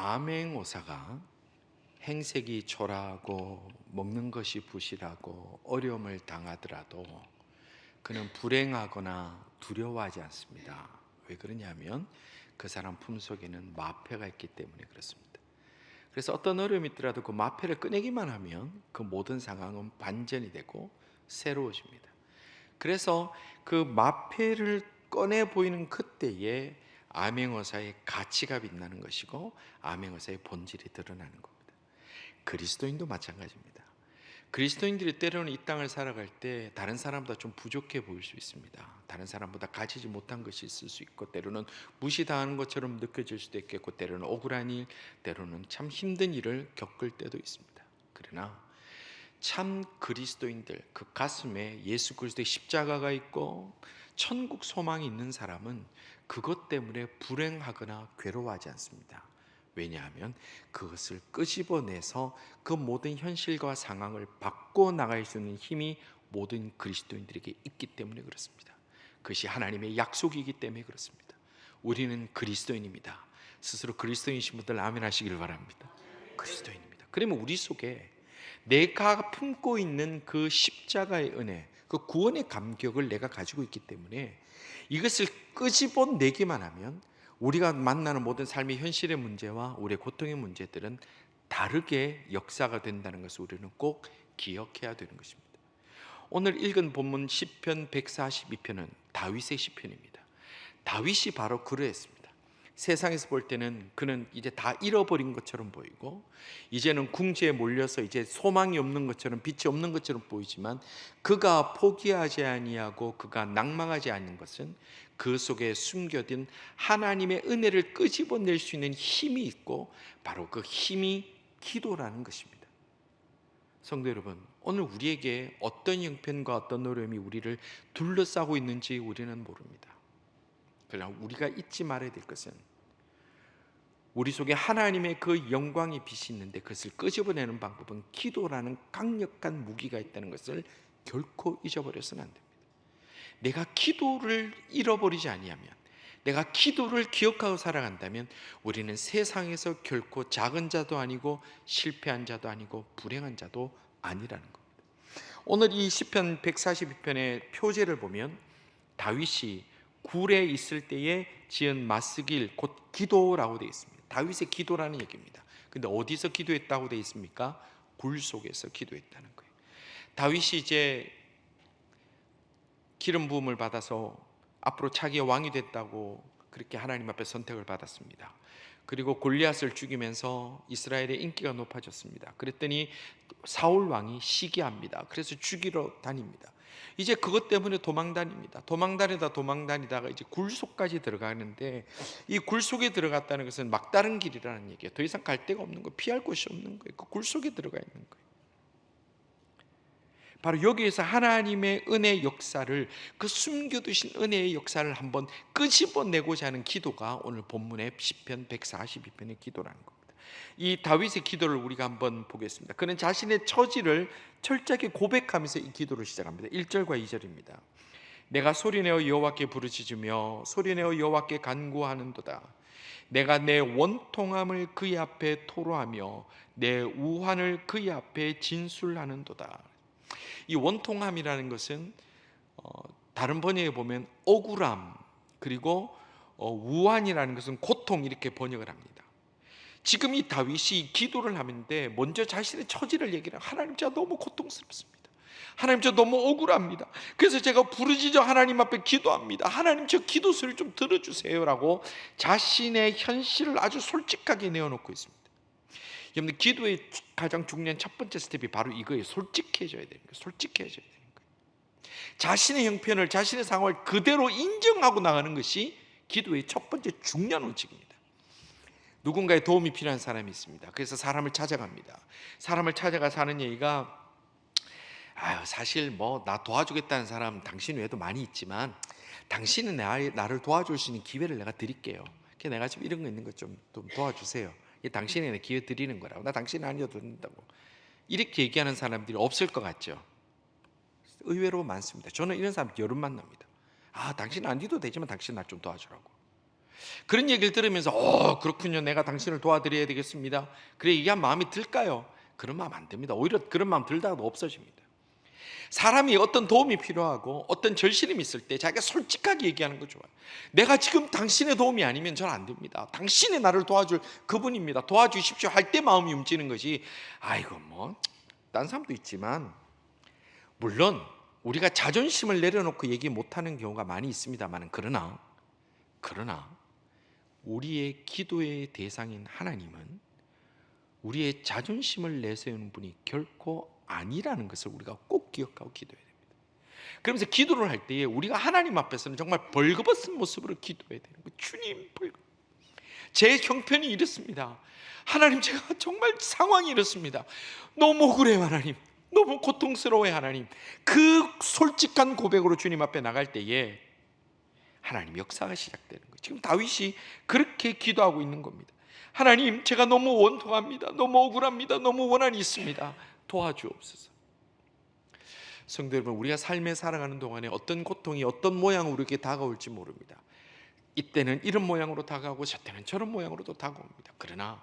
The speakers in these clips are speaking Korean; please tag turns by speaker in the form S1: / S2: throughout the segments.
S1: 암행어사가 행색이 초라하고 먹는 것이 부실하고 어려움을 당하더라도 그는 불행하거나 두려워하지 않습니다. 왜 그러냐면 그 사람 품속에는 마패가 있기 때문에 그렇습니다. 그래서 어떤 어려움이 있더라도 그 마패를 꺼내기만 하면 그 모든 상황은 반전이 되고 새로워집니다. 그래서 그 마패를 꺼내 보이는 그때에 암행어사의 가치가 빛나는 것이고 암행어사의 본질이 드러나는 겁니다. 그리스도인도 마찬가지입니다. 그리스도인들이 때로는 이 땅을 살아갈 때 다른 사람보다 좀 부족해 보일 수 있습니다. 다른 사람보다 가지지 못한 것이 있을 수 있고, 때로는 무시당하는 것처럼 느껴질 수도 있겠고, 때로는 억울한 일, 때로는 참 힘든 일을 겪을 때도 있습니다. 그러나 참 그리스도인들, 그 가슴에 예수 그리스도의 십자가가 있고 천국 소망이 있는 사람은 그것 때문에 불행하거나 괴로워하지 않습니다. 왜냐하면 그것을 끄집어내서 그 모든 현실과 상황을 바꿔 나갈 수 있는 힘이 모든 그리스도인들에게 있기 때문에 그렇습니다. 그것이 하나님의 약속이기 때문에 그렇습니다. 우리는 그리스도인입니다. 스스로 그리스도인이신 분들 아멘 하시길 바랍니다. 그리스도인입니다. 그러면 우리 속에 내가 품고 있는 그 십자가의 은혜, 그 구원의 감격을 내가 가지고 있기 때문에 이것을 끄집어내기만 하면 우리가 만나는 모든 삶의 현실의 문제와 우리의 고통의 문제들은 다르게 역사가 된다는 것을 우리는 꼭 기억해야 되는 것입니다. 오늘 읽은 본문 시편 142편은 다윗의 시편입니다. 다윗이 바로 그러했습니다. 세상에서 볼 때는 그는 이제 다 잃어버린 것처럼 보이고, 이제는 궁지에 몰려서 이제 소망이 없는 것처럼, 빛이 없는 것처럼 보이지만, 그가 포기하지 아니하고 그가 낭망하지 않는 것은 그 속에 숨겨진 하나님의 은혜를 끄집어낼 수 있는 힘이 있고, 바로 그 힘이 기도라는 것입니다. 성도 여러분, 오늘 우리에게 어떤 형편과 어떤 어려움이 우리를 둘러싸고 있는지 우리는 모릅니다. 그러나 우리가 잊지 말아야 될 것은 우리 속에 하나님의 그 영광의 빛이 있는데 그것을 끄집어내는 방법은 기도라는 강력한 무기가 있다는 것을 결코 잊어버려서는 안 됩니다. 내가 기도를 잃어버리지 아니하면, 내가 기도를 기억하고 살아간다면 우리는 세상에서 결코 작은 자도 아니고 실패한 자도 아니고 불행한 자도 아니라는 겁니다. 오늘 이 시편 142편의 표제를 보면 다윗이 굴에 있을 때에 지은 맞쓰길 곧 기도라고 되어 있습니다. 다윗의 기도라는 얘기입니다. 근데 어디서 기도했다고 되어 있습니까? 굴 속에서 기도했다는 거예요. 다윗이 이제 기름 부음을 받아서 앞으로 자기가 왕이 됐다고 그렇게 하나님 앞에 선택을 받았습니다. 그리고 골리앗을 죽이면서 이스라엘의 인기가 높아졌습니다. 그랬더니 사울 왕이 시기합니다. 그래서 죽이러 다닙니다. 이제 그것 때문에 도망다닙니다. 도망다니다가 이제 굴속까지 들어가는데, 이 굴속에 들어갔다는 것은 막다른 길이라는 얘기예요. 더 이상 갈 데가 없는 거예요. 피할 곳이 없는 거예요. 그 굴속에 들어가 있는 거예요. 바로 여기에서 하나님의 은혜 역사를, 그 숨겨두신 은혜의 역사를 한번 끄집어내고자 하는 기도가 오늘 본문의 시편 142편의 기도라는 겁니다. 이 다윗의 기도를 우리가 한번 보겠습니다. 그는 자신의 처지를 철저하게 고백하면서 이 기도를 시작합니다. 1절과 2절입니다. 내가 소리내어 여호와께 부르짖으며 소리내어 여호와께 간구하는도다. 내가 내 원통함을 그의 앞에 토로하며 내 우환을 그의 앞에 진술하는도다. 이 원통함이라는 것은 다른 번역에 보면 억울함, 그리고 우환이라는 것은 고통, 이렇게 번역을 합니다. 지금 이 다윗이 기도를 하는데 먼저 자신의 처지를 얘기를 해요. 하나님, 제가 너무 고통스럽습니다. 하나님, 저 너무 억울합니다. 그래서 제가 부르짖어 하나님 앞에 기도합니다. 하나님, 저 기도 소리 좀 들어주세요 라고 자신의 현실을 아주 솔직하게 내어놓고 있습니다. 여러분, 기도의 가장 중요한 첫 번째 스텝이 바로 이거예요. 솔직해져야 되는 거예요. 솔직해져야 되는 거예요. 자신의 형편을, 자신의 상황을 그대로 인정하고 나가는 것이 기도의 첫 번째 중요한 원칙입니다. 누군가의 도움이 필요한 사람이 있습니다. 그래서 사람을 찾아갑니다. 사람을 찾아가서 하는 얘기가, 사실 뭐 나 도와주겠다는 사람 당신 외에도 많이 있지만 당신은 나를 도와줄 수 있는 기회를 내가 드릴게요. 내가 지금 이런 거 있는 거 좀 도와주세요. 당신에게 기회 드리는 거라고. 나 당신 아니어도 된다고. 이렇게 얘기하는 사람들이 없을 것 같죠? 의외로 많습니다. 저는 이런 사람 여름 만납니다. 당신 아니어도 되지만 당신 나 좀 도와주라고. 그런 얘기를 들으면서 그렇군요, 내가 당신을 도와드려야 되겠습니다, 그래 얘기한 마음이 들까요? 그런 마음 안 듭니다. 오히려 그런 마음 들다가도 없어집니다. 사람이 어떤 도움이 필요하고 어떤 절실함이 있을 때 자기가 솔직하게 얘기하는 거 좋아요. 내가 지금 당신의 도움이 아니면 저는 안 됩니다, 당신이 나를 도와줄 그분입니다, 도와주십시오 할 때 마음이 움직이는 거지, 아이고 뭐 딴 사람도 있지만, 물론 우리가 자존심을 내려놓고 얘기 못하는 경우가 많이 있습니다만, 그러나 우리의 기도의 대상인 하나님은 우리의 자존심을 내세우는 분이 결코 아니라는 것을 우리가 꼭 기억하고 기도해야 됩니다. 그러면서 기도를 할 때에 우리가 하나님 앞에서는 정말 벌거벗은 모습으로 기도해야 되는 거예요. 주님, 제 형편이 이렇습니다, 하나님 제가 정말 상황이 이렇습니다, 너무 억울해요 하나님, 너무 고통스러워요 하나님. 그 솔직한 고백으로 주님 앞에 나갈 때에 하나님 역사가 시작되는 거예요. 지금 다윗이 그렇게 기도하고 있는 겁니다. 하나님, 제가 너무 원통합니다, 너무 억울합니다, 너무 원한이 있습니다, 도와주옵소서. 성도 여러분, 우리가 삶에 살아가는 동안에 어떤 고통이 어떤 모양으로 이렇게 다가올지 모릅니다. 이때는 이런 모양으로 다가오고 저때는 저런 모양으로도 다가옵니다. 그러나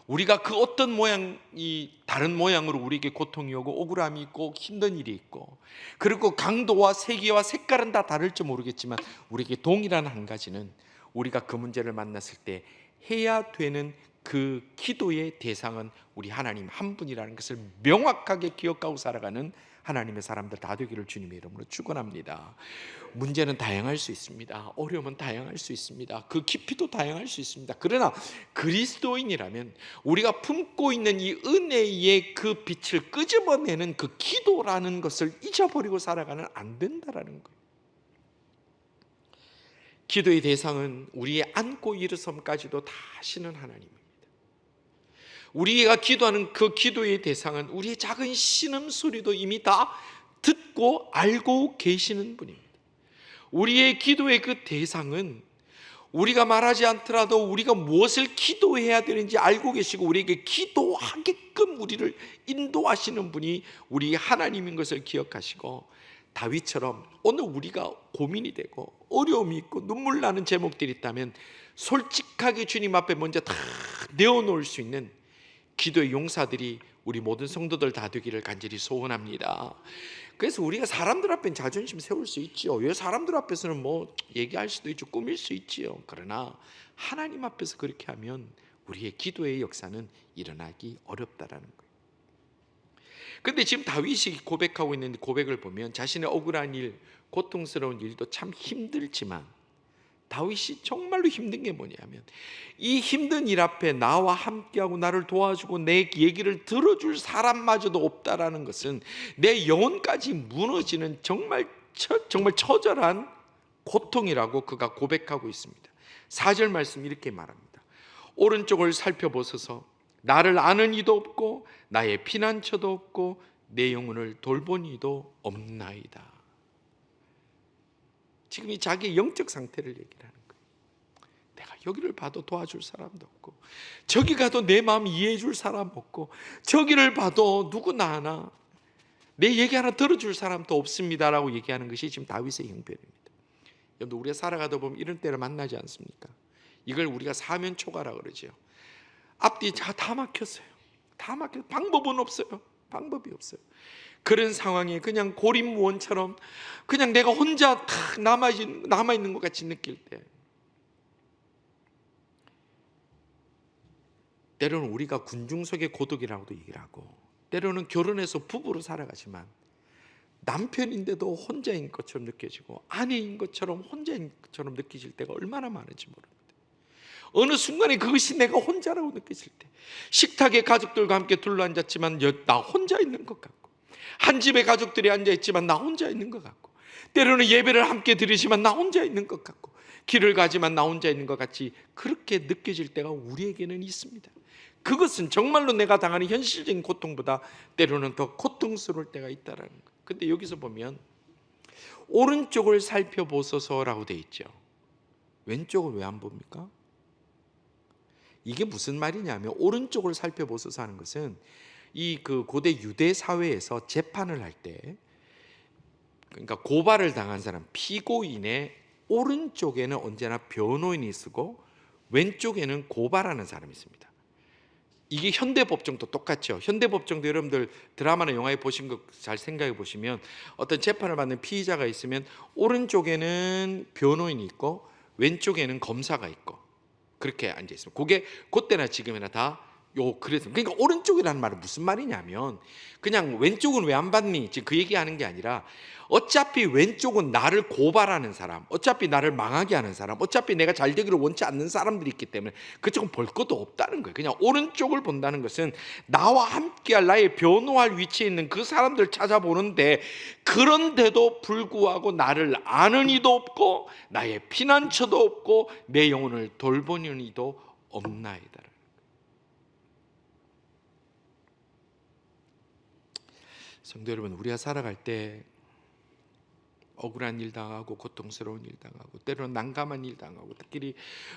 S1: 우리가 그 어떤 모양이 다른 모양으로 우리에게 고통이 오고 억울함이 있고 힘든 일이 있고, 그리고 강도와 세기와 색깔은 다 다를지 모르겠지만 우리에게 동일한 한 가지는, 우리가 그 문제를 만났을 때 해야 되는 그 기도의 대상은 우리 하나님 한 분이라는 것을 명확하게 기억하고 살아가는 하나님의 사람들 다 되기를 주님의 이름으로 축원합니다. 문제는 다양할 수 있습니다. 어려움은 다양할 수 있습니다. 그 깊이도 다양할 수 있습니다. 그러나 그리스도인이라면 우리가 품고 있는 이 은혜의 그 빛을 끄집어내는 그 기도라는 것을 잊어버리고 살아가는 안 된다라는 거예요. 기도의 대상은 우리의 안고 일어섬까지도 다 아시는 하나님입니다. 우리가 기도하는 그 기도의 대상은 우리의 작은 신음소리도 이미 다 듣고 알고 계시는 분입니다. 우리의 기도의 그 대상은 우리가 말하지 않더라도 우리가 무엇을 기도해야 되는지 알고 계시고 우리에게 기도하게끔 우리를 인도하시는 분이 우리 하나님인 것을 기억하시고, 다윗처럼 오늘 우리가 고민이 되고 어려움이 있고 눈물 나는 제목들이 있다면 솔직하게 주님 앞에 먼저 다 내어놓을 수 있는 기도의 용사들이 우리 모든 성도들 다 되기를 간절히 소원합니다. 그래서 우리가 사람들 앞엔 자존심 세울 수 있지요. 왜 사람들 앞에서는 뭐 얘기할 수도 있죠, 꾸밀 수 있지요. 그러나 하나님 앞에서 그렇게 하면 우리의 기도의 역사는 일어나기 어렵다라는 거예요. 그런데 지금 다윗이 고백하고 있는 고백을 보면 자신의 억울한 일, 고통스러운 일도 참 힘들지만 다윗이 정말로 힘든 게 뭐냐면, 이 힘든 일 앞에 나와 함께하고 나를 도와주고 내 얘기를 들어줄 사람마저도 없다라는 것은 내 영혼까지 무너지는 정말 처절한 고통이라고 그가 고백하고 있습니다. 4절 말씀 이렇게 말합니다. 오른쪽을 살펴보소서, 나를 아는 이도 없고 나의 피난처도 없고 내 영혼을 돌본 이도 없나이다. 지금 이 자기의 영적 상태를 얘기를 하는 거예요. 내가 여기를 봐도 도와줄 사람도 없고, 저기 가도 내 마음 이해해 줄 사람 없고, 저기를 봐도 누구나 하나 내 얘기 하나 들어줄 사람도 없습니다라고 얘기하는 것이 지금 다윗의 형편입니다. 여러분, 우리가 살아가다 보면 이런 때를 만나지 않습니까? 이걸 우리가 사면초가라고 그러죠. 앞뒤 다 막혔어요. 다 막혀, 방법은 없어요. 방법이 없어요. 그런 상황에 그냥 고립무원처럼 그냥 내가 혼자 탁 남아있는 것 같이 느낄 때, 때로는 우리가 군중속의 고독이라고도 얘기를 하고, 때로는 결혼해서 부부로 살아가지만 남편인데도 혼자인 것처럼 느껴지고 아내인 것처럼 혼자인 것처럼 느껴질 때가 얼마나 많은지 모릅니다. 어느 순간에 그것이 내가 혼자라고 느껴질 때, 식탁에 가족들과 함께 둘러앉았지만 나 혼자 있는 것 같고, 한 집에 가족들이 앉아있지만 나 혼자 있는 것 같고, 때로는 예배를 함께 드리지만 나 혼자 있는 것 같고, 길을 가지만 나 혼자 있는 것 같이 그렇게 느껴질 때가 우리에게는 있습니다. 그것은 정말로 내가 당하는 현실적인 고통보다 때로는 더 고통스러울 때가 있다는 거예요. 근데 여기서 보면 오른쪽을 살펴보소서라고 돼 있죠. 왼쪽을 왜 안 봅니까? 이게 무슨 말이냐면, 오른쪽을 살펴보소서 하는 것은 이 그 고대 유대 사회에서 재판을 할 때, 그러니까 고발을 당한 사람, 피고인의 오른쪽에는 언제나 변호인이 쓰고 왼쪽에는 고발하는 사람이 있습니다. 이게 현대법정도 똑같죠. 현대법정도 여러분들 드라마나 영화에 보신 거 잘 생각해 보시면 어떤 재판을 받는 피의자가 있으면 오른쪽에는 변호인이 있고 왼쪽에는 검사가 있고 그렇게 앉아 있습니다. 그게 그때나 지금이나 다 그래서 그러니까 오른쪽이라는 말은 무슨 말이냐면 그냥 왼쪽은 왜 안 받니? 지금 그 얘기하는 게 아니라 어차피 왼쪽은 나를 고발하는 사람, 어차피 나를 망하게 하는 사람, 어차피 내가 잘 되기를 원치 않는 사람들이 있기 때문에 그쪽은 볼 것도 없다는 거예요. 그냥 오른쪽을 본다는 것은 나와 함께할 나의 변호할 위치에 있는 그 사람들을 찾아보는데 그런데도 불구하고 나를 아는 이도 없고 나의 피난처도 없고 내 영혼을 돌보는 이도 없나이다. 성도 여러분, 우리가 살아갈 때 억울한 일 당하고 고통스러운 일 당하고 때로는 난감한 일 당하고 특히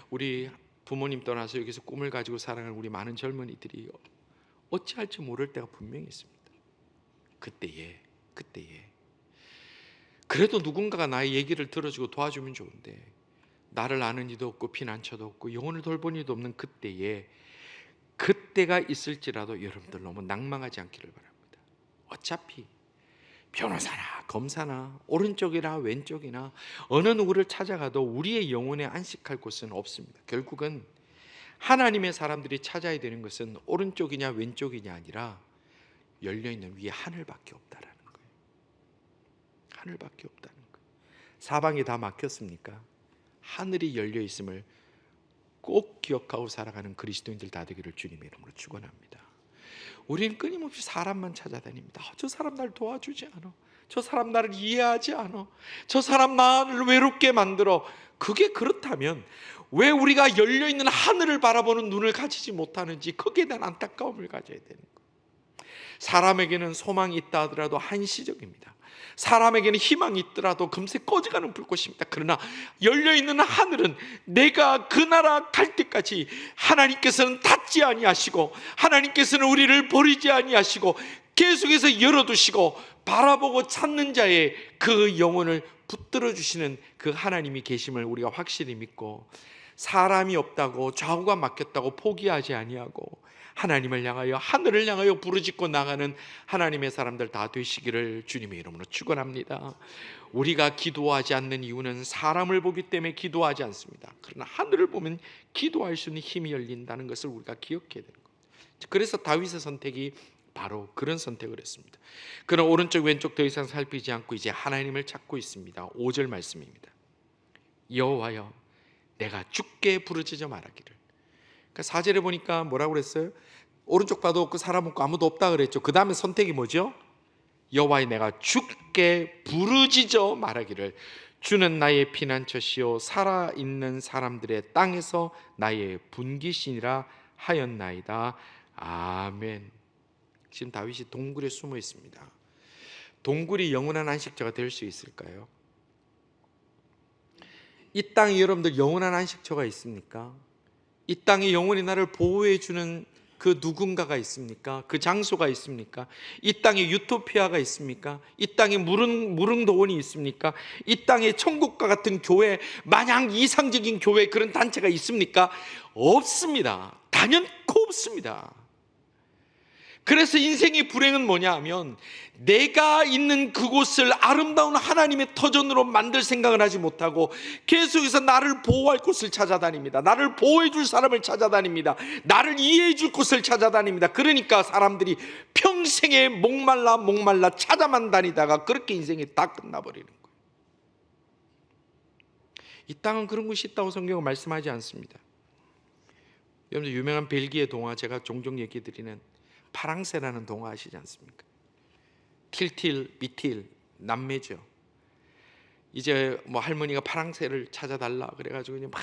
S1: 우리 부모님 떠나서 여기서 꿈을 가지고 살아가는 우리 많은 젊은이들이 어찌할지 모를 때가 분명히 있습니다. 그때에 그래도 누군가가 나의 얘기를 들어주고 도와주면 좋은데 나를 아는 이도 없고 피난처도 없고 영혼을 돌보는 이도 없는 그때가 있을지라도 여러분들 너무 낭망하지 않기를 바랍니다. 어차피 변호사나 검사나 오른쪽이나 왼쪽이나 어느 누구를 찾아가도 우리의 영혼에 안식할 곳은 없습니다. 결국은 하나님의 사람들이 찾아야 되는 것은 오른쪽이냐 왼쪽이냐 아니라 열려있는 위에 하늘밖에 없다라는 거예요. 하늘밖에 없다는 거예요. 사방이 다 막혔습니까? 하늘이 열려있음을 꼭 기억하고 살아가는 그리스도인들 다 되기를 주님의 이름으로 축원합니다. 우리는 끊임없이 사람만 찾아다닙니다. 저 사람 날 도와주지 않아. 저 사람 나를 이해하지 않아. 저 사람 나를 외롭게 만들어. 그게 그렇다면 왜 우리가 열려있는 하늘을 바라보는 눈을 가지지 못하는지 거기에 대한 안타까움을 가져야 되는 거예요. 사람에게는 소망이 있다 하더라도 한시적입니다. 사람에게는 희망이 있더라도 금세 꺼져가는 불꽃입니다. 그러나 열려있는 하늘은 내가 그 나라 갈 때까지 하나님께서는 닫지 아니하시고 하나님께서는 우리를 버리지 아니하시고 계속해서 열어두시고 바라보고 찾는 자의 그 영혼을 붙들어 주시는 그 하나님이 계심을 우리가 확실히 믿고 사람이 없다고 좌우가 막혔다고 포기하지 아니하고 하나님을 향하여 하늘을 향하여 부르짖고 나가는 하나님의 사람들 다 되시기를 주님의 이름으로 축원합니다. 우리가 기도하지 않는 이유는 사람을 보기 때문에 기도하지 않습니다. 그러나 하늘을 보면 기도할 수 있는 힘이 열린다는 것을 우리가 기억해야 되는 거예요. 그래서 다윗의 선택이 바로 그런 선택을 했습니다. 그는 오른쪽 왼쪽 더 이상 살피지 않고 이제 하나님을 찾고 있습니다. 5절 말씀입니다. 여호와여 내가 주께 부르짖어 말하기를. 그러니까 4절에 보니까 뭐라고 그랬어요? 오른쪽 봐도 없고 사람 없고 아무도 없다 그랬죠. 그 다음에 선택이 뭐죠? 여호와여 내가 주께 부르짖어 말하기를. 주는 나의 피난처시요 살아있는 사람들의 땅에서 나의 분기신이라 하였나이다. 아멘. 지금 다윗이 동굴에 숨어 있습니다. 동굴이 영원한 안식처가 될 수 있을까요? 이 땅에 여러분들 영원한 안식처가 있습니까? 이 땅에 영원히 나를 보호해 주는 그 누군가가 있습니까? 그 장소가 있습니까? 이 땅에 유토피아가 있습니까? 이 땅에 무릉도원이 있습니까? 이 땅에 천국과 같은 교회, 마냥 이상적인 교회 그런 단체가 있습니까? 없습니다. 단연코 없습니다. 그래서 인생의 불행은 뭐냐 하면 내가 있는 그곳을 아름다운 하나님의 터전으로 만들 생각을 하지 못하고 계속해서 나를 보호할 곳을 찾아다닙니다. 나를 보호해 줄 사람을 찾아다닙니다. 나를 이해해 줄 곳을 찾아다닙니다. 그러니까 사람들이 평생에 목말라 찾아만 다니다가 그렇게 인생이 다 끝나버리는 거예요. 이 땅은 그런 곳이 있다고 성경은 말씀하지 않습니다. 여러분들 유명한 벨기에 동화 제가 종종 얘기 드리는 파랑새라는 동화 아시지 않습니까? 틸틸, 비틸 남매죠. 이제 뭐 할머니가 파랑새를 찾아달라 그래가지고 이제 막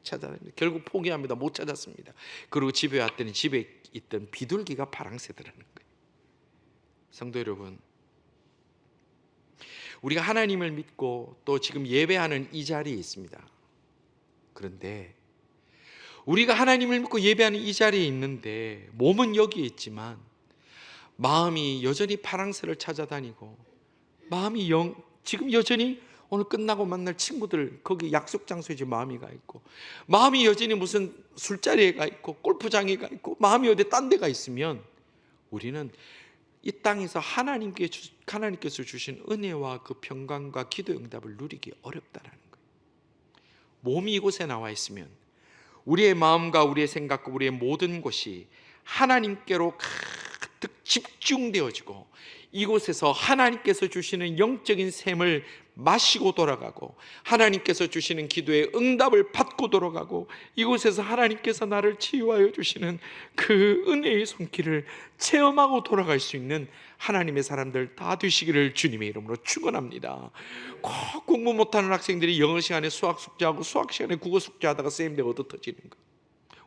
S1: 찾아다니는데 결국 포기합니다. 못 찾았습니다. 그리고 집에 왔더니 집에 있던 비둘기가 파랑새더라는 거예요. 성도 여러분, 우리가 하나님을 믿고 또 지금 예배하는 이 자리에 있습니다. 그런데 우리가 하나님을 믿고 예배하는 이 자리에 있는데 몸은 여기에 있지만 마음이 여전히 파랑새를 찾아다니고 마음이 지금 여전히 오늘 끝나고 만날 친구들 거기 약속 장소에 지금 마음이 가 있고, 마음이 여전히 무슨 술자리에 가 있고 골프장에 가 있고 마음이 어디 딴 데 가 있으면 우리는 이 땅에서 하나님께서 주신 은혜와 그 평강과 기도 응답을 누리기 어렵다라는 거예요. 몸이 이곳에 나와 있으면 우리의 마음과 우리의 생각과 우리의 모든 것이 하나님께로 가득 집중되어지고, 이곳에서 하나님께서 주시는 영적인 샘을 마시고 돌아가고, 하나님께서 주시는 기도의 응답을 받고 돌아가고, 이곳에서 하나님께서 나를 치유하여 주시는 그 은혜의 손길을 체험하고 돌아갈 수 있는 하나님의 사람들 다 되시기를 주님의 이름으로 축원합니다. 꼭 공부 못하는 학생들이 영어 시간에 수학 숙제하고 수학 시간에 국어 숙제하다가 쌤인데 얻어 터지는 거예요.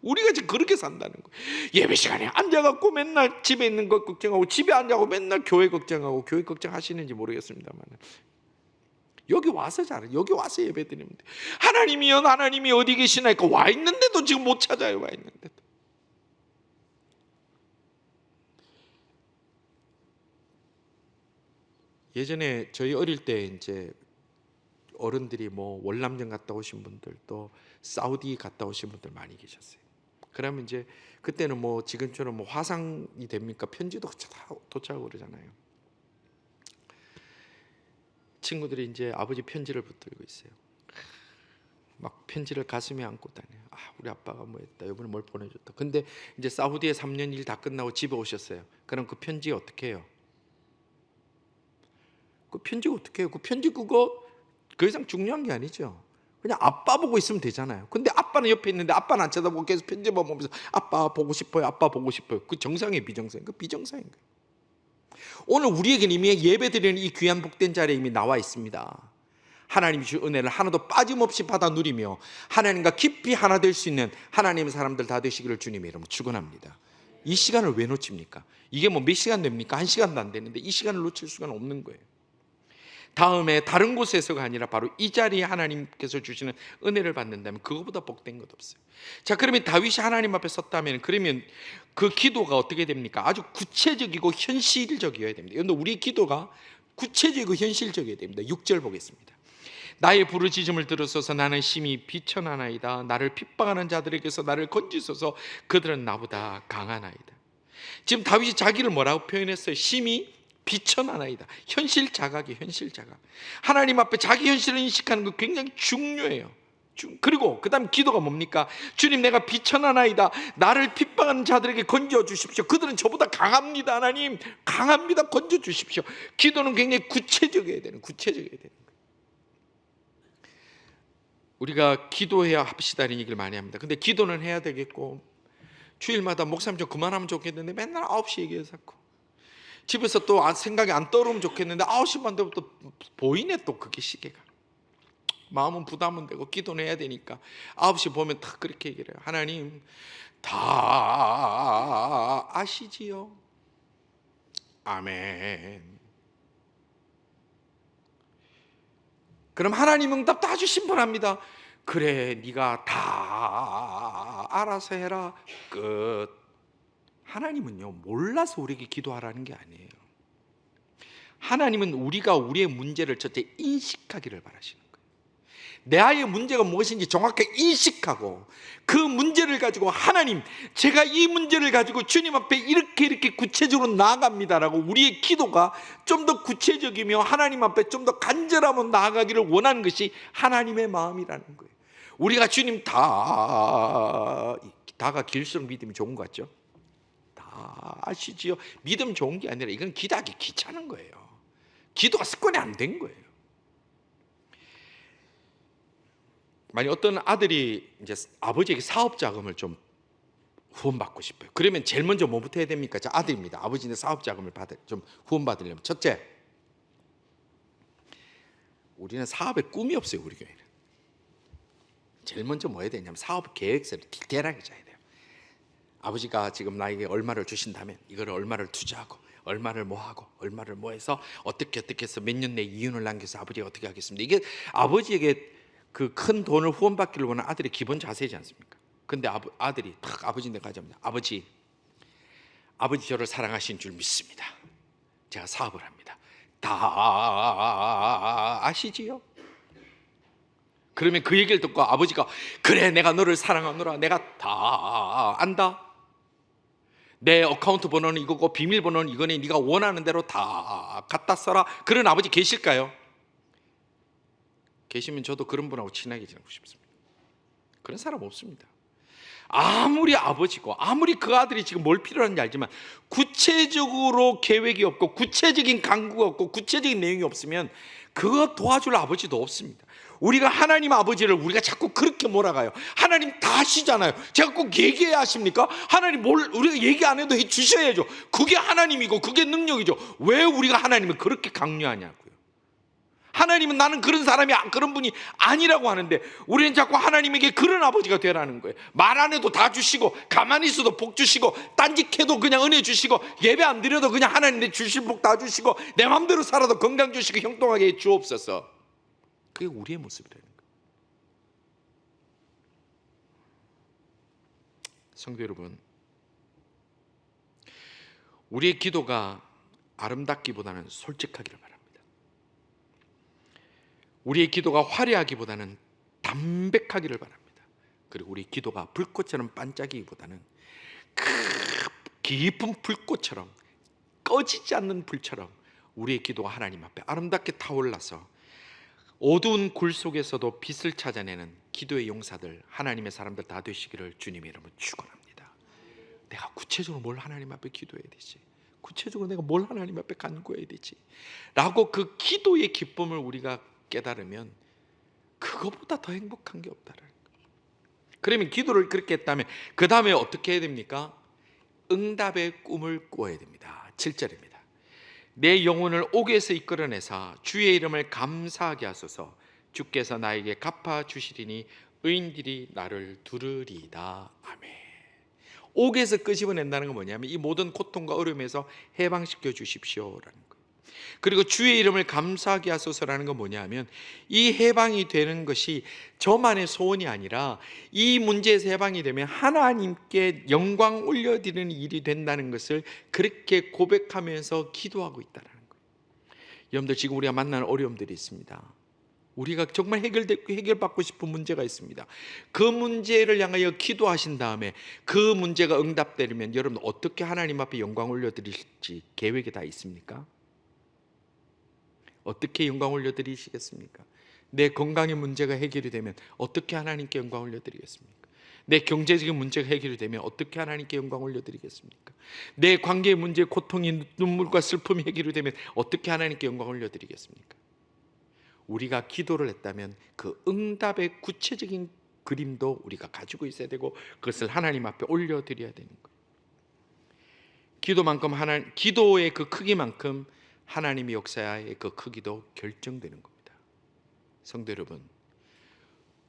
S1: 우리가 지금 그렇게 산다는 거예요. 예배 시간에 앉아갖고 맨날 집에 있는 것 걱정하고, 집에 앉아갖고 맨날 교회 걱정하고, 교회 걱정하시는지 모르겠습니다만 여기 와서 잘해. 여기 와서 예배 드리면 돼. 하나님이여, 하나님이 어디 계시나니까 와 있는데도 지금 못 찾아요. 와 있는데도. 예전에 저희 어릴 때 이제 어른들이 뭐 월남전 갔다 오신 분들, 또 사우디 갔다 오신 분들 많이 계셨어요. 그러면 이제 그때는 뭐 지금처럼 뭐 화상이 됩니까? 편지도 다 도착하고 그러잖아요. 친구들이 이제 아버지 편지를 붙들고 있어요. 막 편지를 가슴에 안고 다녀요. 아, 우리 아빠가 뭐 했다, 이번에 뭘 보내줬다. 근데 이제 사우디에 3년 일 다 끝나고 집에 오셨어요. 그럼 그 편지 어떻게 해요? 그 편지 어떻게 해요? 그 편지 그거 그 이상 중요한 게 아니죠. 그냥 아빠 보고 있으면 되잖아요. 근데 아빠는 옆에 있는데 아빠는 안 쳐다보고 계속 편지만 보면서 아빠 보고 싶어요, 아빠 보고 싶어요. 그 정상이에요, 비정상이에요? 그 비정상인 거예요. 오늘 우리에게는 이미 예배드리는 이 귀한 복된 자리에 이미 나와 있습니다. 하나님이 주신 은혜를 하나도 빠짐없이 받아 누리며 하나님과 깊이 하나 될 수 있는 하나님의 사람들 다 되시기를 주님의 이름으로 축원합니다. 이 시간을 왜 놓칩니까? 이게 뭐 몇 시간 됩니까? 1시간도 안 되는데 이 시간을 놓칠 수가 없는 거예요. 다음에 다른 곳에서가 아니라 바로 이 자리에 하나님께서 주시는 은혜를 받는다면 그거보다 복된 것 없어요. 자, 그러면 다윗이 하나님 앞에 섰다면, 그러면 그 기도가 어떻게 됩니까? 아주 구체적이고 현실적이어야 됩니다. 그런데 우리 기도가 구체적이고 현실적이어야 됩니다. 6절 보겠습니다. 나의 부르짖음을 들으소서. 나는 심히 비천하나이다. 나를 핍박하는 자들에게서 나를 건지소서. 그들은 나보다 강하나이다. 지금 다윗이 자기를 뭐라고 표현했어요? 심히 비천하나이다. 현실 자각이 현실 자각. 하나님 앞에 자기 현실을 인식하는 거 굉장히 중요해요. 그리고 그 다음 기도가 뭡니까? 주님, 내가 비천하나이다. 나를 핍박하는 자들에게 건져 주십시오. 그들은 저보다 강합니다. 하나님, 강합니다. 건져 주십시오. 기도는 굉장히 구체적이어야 되는 거예요. 우리가 기도해야 합시다는 얘기를 많이 합니다. 근데 기도는 해야 되겠고, 주일마다 목사님 좀 그만하면 좋겠는데 맨날 9시 얘기해서 자꾸 집에서 또 생각이 안 떠오르면 좋겠는데 9시만 되면 또 보이네. 또 그게 시계가 마음은 부담은 되고 기도는 해야 되니까 9시 보면 다 그렇게 얘기를 해요. 하나님, 다 아시지요? 아멘. 그럼 하나님 응답도 아주 심플합니다. 그래, 네가 다 알아서 해라. 끝. 하나님은요, 몰라서 우리에게 기도하라는 게 아니에요. 하나님은 우리가 우리의 문제를 첫째 인식하기를 바라시는 거예요. 내 아이의 문제가 무엇인지 정확하게 인식하고 그 문제를 가지고, 하나님, 제가 이 문제를 가지고 주님 앞에 이렇게 구체적으로 나아갑니다라고 우리의 기도가 좀 더 구체적이며 하나님 앞에 좀 더 간절하면 나아가기를 원하는 것이 하나님의 마음이라는 거예요. 우리가 주님 다가 길수록 믿음이 좋은 것 같죠? 아시지요? 믿음 좋은 게 아니라 이건 기도하기 귀찮은 거예요. 기도가 습관이 안 된 거예요. 만약 어떤 아들이 이제 아버지에게 사업 자금을 좀 후원받고 싶어요. 그러면 제일 먼저 뭐부터 해야 됩니까? 저 아들입니다. 아버지는 사업 자금을 좀 후원받으려면 첫째, 우리는 사업에 꿈이 없어요. 우리 교회는 제일 먼저 뭐 해야 되냐면 사업 계획서를 디테일하게 짜야 돼요. 아버지가 지금 나에게 얼마를 주신다면 이거를 얼마를 투자하고 얼마를 뭐 하고 얼마를 뭐 해서 어떻게 해서 몇 년 내에 이윤을 남겨서 아버지가 어떻게 하겠습니다. 이게 아버지에게 그 큰 돈을 후원받기를 원하는 아들의 기본 자세지 않습니까? 근데 아들이 딱 아버지한테 가자마자, 아버지 저를 사랑하신 줄 믿습니다. 제가 사업을 합니다. 다 아시지요? 그러면 그 얘기를 듣고 아버지가 그래 내가 너를 사랑하노라, 내가 다 안다, 내 어카운트 번호는 이거고 비밀번호는 이거니 네가 원하는 대로 다 갖다 써라, 그런 아버지 계실까요? 계시면 저도 그런 분하고 친하게 지내고 싶습니다. 그런 사람 없습니다. 아무리 아버지고 아무리 그 아들이 지금 뭘 필요한지 알지만 구체적으로 계획이 없고 구체적인 강구가 없고 구체적인 내용이 없으면 그거 도와줄 아버지도 없습니다. 우리가 하나님 아버지를 우리가 자꾸 그렇게 몰아가요. 하나님 다 하시잖아요. 제가 꼭 얘기해야 하십니까? 하나님 우리가 얘기 안 해도 해 주셔야죠. 그게 하나님이고 그게 능력이죠. 왜 우리가 하나님을 그렇게 강요하냐고요. 하나님은 나는 그런 사람이, 그런 분이 아니라고 하는데 우리는 자꾸 하나님에게 그런 아버지가 되라는 거예요. 말 안 해도 다 주시고 가만히 있어도 복 주시고 딴짓해도 그냥 은혜 주시고 예배 안 드려도 그냥 하나님 내 주실 복 다 주시고 내 마음대로 살아도 건강 주시고 형통하게 주옵소서. 그게 우리의 모습이라는 거예요. 성도 여러분, 우리의 기도가 아름답기보다는 솔직하기를 바랍니다. 우리의 기도가 화려하기보다는 담백하기를 바랍니다. 그리고 우리 기도가 불꽃처럼 반짝이기보다는 깊은 불꽃처럼 꺼지지 않는 불처럼 우리의 기도가 하나님 앞에 아름답게 타올라서 어두운 굴 속에서도 빛을 찾아내는 기도의 용사들, 하나님의 사람들 다 되시기를 주님의 이름으로 축원합니다. 내가 구체적으로 뭘 하나님 앞에 기도해야 되지? 구체적으로 내가 뭘 하나님 앞에 간구해야 되지? 라고 그 기도의 기쁨을 우리가 깨달으면 그것보다 더 행복한 게 없다는 거예요. 그러면 기도를 그렇게 했다면 그 다음에 어떻게 해야 됩니까? 응답의 꿈을 꾸어야 됩니다. 7절입니다. 내 영혼을 옥에서 이끌어내사 주의 이름을 감사하게 하소서. 주께서 나에게 갚아주시리니 의인들이 나를 두르리이다. 아멘. 옥에서 끄집어낸다는 건 뭐냐면 이 모든 고통과 어려움에서 해방시켜 주십시오라는 거예요. 그리고 주의 이름을 감사하게 하소서라는 건 뭐냐면 이 해방이 되는 것이 저만의 소원이 아니라 이 문제에서 해방이 되면 하나님께 영광 올려드리는 일이 된다는 것을 그렇게 고백하면서 기도하고 있다는 거예요. 여러분들, 지금 우리가 만나는 어려움들이 있습니다. 우리가 정말 해결받고 싶은 문제가 있습니다. 그 문제를 향하여 기도하신 다음에 그 문제가 응답되면 여러분 어떻게 하나님 앞에 영광 올려드릴지 계획이 다 있습니까? 어떻게 영광 올려드리시겠습니까? 내 건강의 문제가 해결이 되면 어떻게 하나님께 영광 올려드리겠습니까? 내 경제적인 문제가 해결이 되면 어떻게 하나님께 영광 올려드리겠습니까? 내 관계의 문제, 고통이, 눈물과 슬픔이 해결이 되면 어떻게 하나님께 영광 올려드리겠습니까? 우리가 기도를 했다면 그 응답의 구체적인 그림도 우리가 가지고 있어야 되고 그것을 하나님 앞에 올려드려야 되는 거예요. 기도의 그 크기만큼 하나님의 역사의 그 크기도 결정되는 겁니다. 성도 여러분,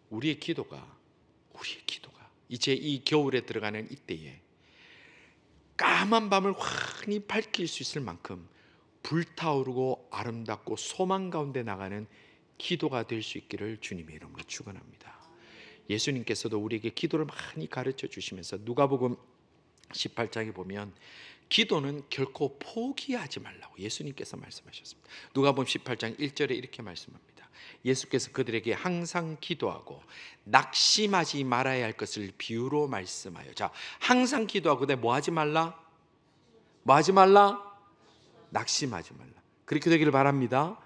S1: 우리의 기도가 이제 이 겨울에 들어가는 이때에 까만 밤을 환히 밝힐 수 있을 만큼 불타오르고 아름답고 소망 가운데 나가는 기도가 될 수 있기를 주님의 이름으로 축원합니다. 예수님께서도 우리에게 기도를 많이 가르쳐 주시면서 누가복음 18장에 보면 기도는 결코 포기하지 말라고 예수님께서 말씀하셨습니다. 누가복음 18장 1절에 이렇게 말씀합니다. 예수께서 그들에게 항상 기도하고 낙심하지 말아야 할 것을 비유로 말씀하여. 자, 항상 기도하고 내 뭐 하지 말라? 뭐 하지 말라? 낙심하지 말라. 그렇게 되기를 바랍니다.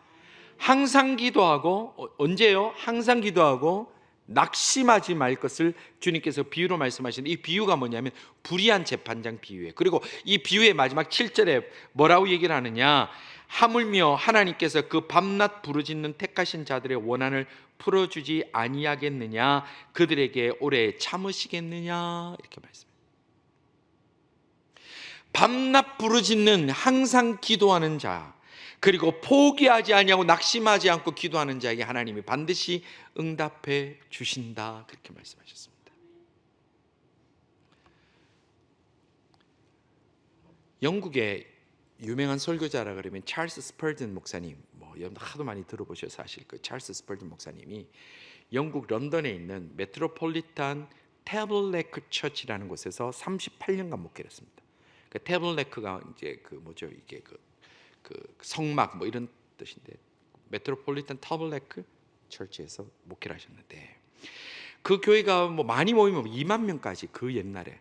S1: 항상 기도하고, 언제요? 항상 기도하고 낙심하지 말 것을 주님께서 비유로 말씀하시는데, 이 비유가 뭐냐면 불의한 재판장 비유예요. 그리고 이 비유의 마지막 7절에 뭐라고 얘기를 하느냐? 하물며 하나님께서 그 밤낮 부르짖는 택하신 자들의 원한을 풀어주지 아니하겠느냐? 그들에게 오래 참으시겠느냐? 이렇게 말씀해요. 밤낮 부르짖는, 항상 기도하는 자, 그리고 포기하지 아니하고 낙심하지 않고 기도하는 자에게 하나님이 반드시 응답해 주신다, 그렇게 말씀하셨습니다. 영국의 유명한 설교자라 그러면 찰스 스펄전 목사님, 여러분 하도 많이 들어보셔서 아실 거예요. 찰스 스펄전 목사님이 영국 런던에 있는 메트로폴리탄 태블레크 처치라는 곳에서 38년간 목회를 했습니다. 그 태블레크가 이제 이게 그 성막 이런 뜻인데, 메트로폴리탄 태블레크 철치에서 목회를 하셨는데, 그 교회가 뭐 많이 모이면 2만 명까지 그 옛날에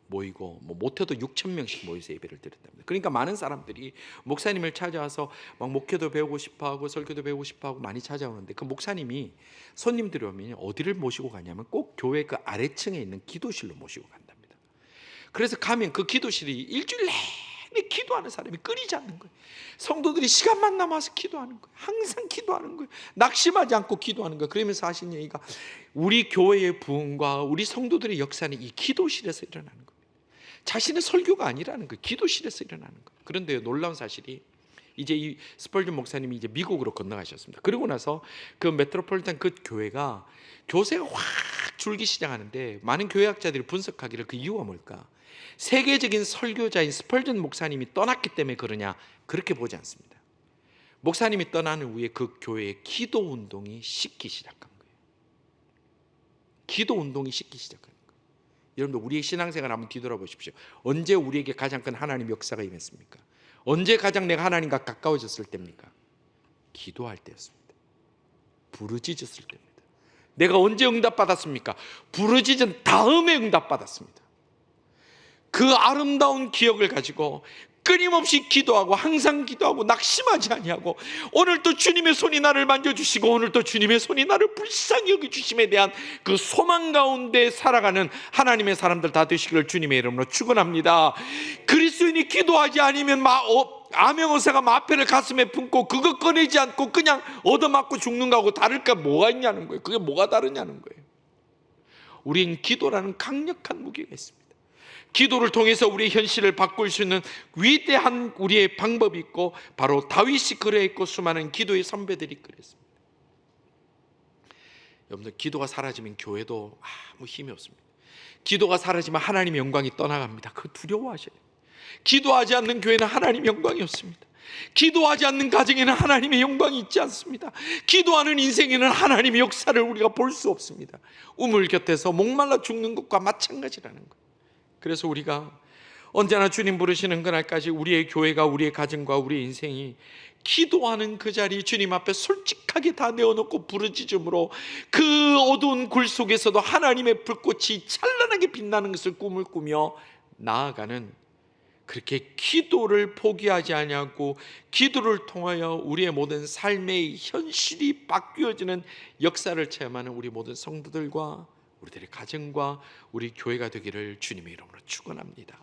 S1: 모이고, 뭐 못해도 6천 명씩 모여서 예배를 드렸답니다. 그러니까 많은 사람들이 목사님을 찾아와서 막 목회도 배우고 싶어하고 설교도 배우고 싶어하고 많이 찾아오는데, 그 목사님이 손님들이 오면 어디를 모시고 가냐면 꼭 교회 그 아래층에 있는 기도실로 모시고 간답니다. 그래서 가면 그 기도실이 일주일 내내 기도하는 사람이 끊이지 않는 거예요. 성도들이 시간만 남아서 기도하는 거예요. 항상 기도하는 거예요. 낙심하지 않고 기도하는 거예요. 그러면서 하신 얘기가, 우리 교회의 부흥과 우리 성도들의 역사는 이 기도실에서 일어나는 거예요. 자신의 설교가 아니라는 거예요. 기도실에서 일어나는 거예요. 그런데 놀라운 사실이, 이제 이 스펄전 목사님이 이제 미국으로 건너가셨습니다. 그리고 나서 그 메트로폴리탄 그 교회가 교세가 확 줄기 시작하는데, 많은 교회학자들이 분석하기를 그 이유가 뭘까? 세계적인 설교자인 스펄전 목사님이 떠났기 때문에 그러냐? 그렇게 보지 않습니다. 목사님이 떠나는 후에 그 교회의 기도 운동이 식기 시작한 거예요. 기도 운동이 식기 시작한 거예요. 여러분들, 우리의 신앙생활 한번 뒤돌아보십시오. 언제 우리에게 가장 큰 하나님의 역사가 임했습니까? 언제 가장 내가 하나님과 가까워졌을 때입니까? 기도할 때였습니다. 부르짖었을 때입니다. 내가 언제 응답받았습니까? 부르짖은 다음에 응답받았습니다. 그 아름다운 기억을 가지고 끊임없이 기도하고, 항상 기도하고, 낙심하지 아니하고, 오늘 또 주님의 손이 나를 만져주시고, 오늘 또 주님의 손이 나를 불쌍히 여겨주심에 대한 그 소망 가운데 살아가는 하나님의 사람들 다 되시기를 주님의 이름으로 축원합니다. 그리스도인이 기도하지 않으면 암행어사가 마패를 가슴에 품고 그거 꺼내지 않고 그냥 얻어맞고 죽는 거하고 다를까 뭐가 있냐는 거예요. 그게 뭐가 다르냐는 거예요. 우리는 기도라는 강력한 무기가 있습니다. 기도를 통해서 우리의 현실을 바꿀 수 있는 위대한 우리의 방법이 있고, 바로 다윗이 그랬고 수많은 기도의 선배들이 그랬습니다. 여러분들, 기도가 사라지면 교회도 아무 힘이 없습니다. 기도가 사라지면 하나님의 영광이 떠나갑니다. 그거 두려워하셔야 돼요. 기도하지 않는 교회는 하나님의 영광이 없습니다. 기도하지 않는 가정에는 하나님의 영광이 있지 않습니다. 기도하는 인생에는 하나님의 역사를 우리가 볼 수 없습니다. 우물 곁에서 목말라 죽는 것과 마찬가지라는 거예요. 그래서 우리가 언제나 주님 부르시는 그날까지 우리의 교회가, 우리의 가정과 우리의 인생이 기도하는 그 자리 주님 앞에 솔직하게 다 내어놓고 부르짖음으로 그 어두운 굴 속에서도 하나님의 불꽃이 찬란하게 빛나는 것을 꿈을 꾸며 나아가는, 그렇게 기도를 포기하지 아니하고 기도를 통하여 우리의 모든 삶의 현실이 바뀌어지는 역사를 체험하는 우리 모든 성도들과 우리들의 가정과 우리 교회가 되기를 주님의 이름으로 축원합니다.